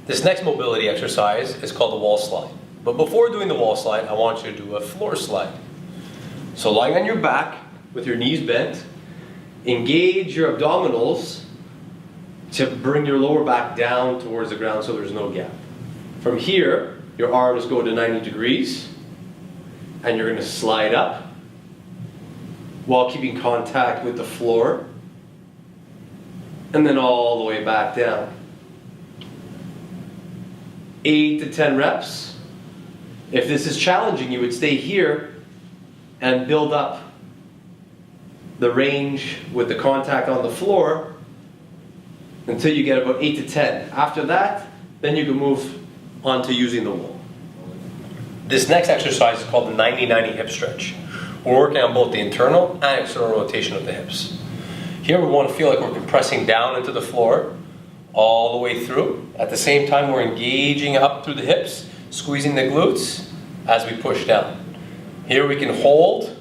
This next mobility exercise is called the wall slide. But before doing the wall slide, I want you to do a floor slide. So lying on your back with your knees bent, engage your abdominals to bring your lower back down towards the ground so there's no gap. From here, your arms go to 90 degrees and you're going to slide up while keeping contact with the floor and then all the way back down. 8 to 10 reps. If this is challenging, you would stay here and build up the range with the contact on the floor until you get about 8 to 10. After that, then you can move on to using the wall. This next exercise is called the 90-90 hip stretch. We're working on both the internal and external rotation of the hips. Here we want to feel like we're compressing down into the floor all the way through. At the same time, we're engaging up through the hips, squeezing the glutes as we push down. Here we can hold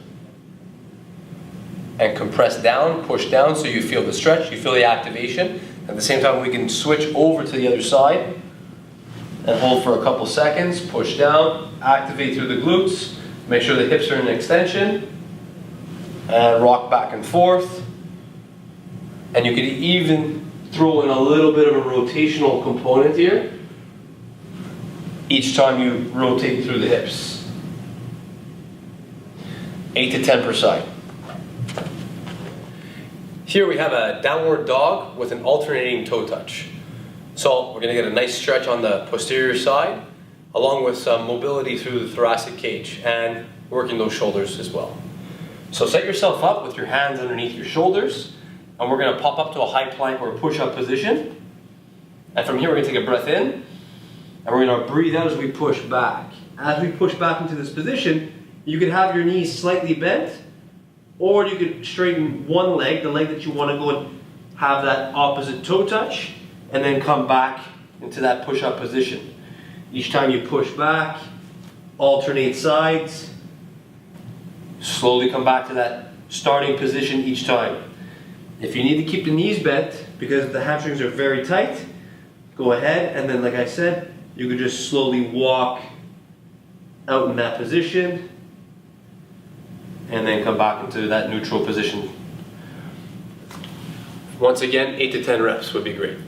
and compress down, push down, so you feel the stretch, you feel the activation. At the same time, we can switch over to the other side and hold for a couple seconds, push down, activate through the glutes, make sure the hips are in extension, and rock back and forth. And you can even throw in a little bit of a rotational component here each time you rotate through the hips. 8 to 10 per side. Here we have a downward dog with an alternating toe touch. So we're going to get a nice stretch on the posterior side along with some mobility through the thoracic cage and working those shoulders as well. So set yourself up with your hands underneath your shoulders and we're going to pop up to a high plank or push-up position. And from here we're going to take a breath in and we're going to breathe out as we push back. As we push back into this position, you can have your knees slightly bent, or you could straighten one leg, the leg that you want to go and have that opposite toe touch, and then come back into that push-up position. Each time you push back, alternate sides, slowly come back to that starting position each time. If you need to keep the knees bent because the hamstrings are very tight, go ahead, and then like I said, you can just slowly walk out in that position and then come back into that neutral position. Once again, 8 to 10 reps would be great.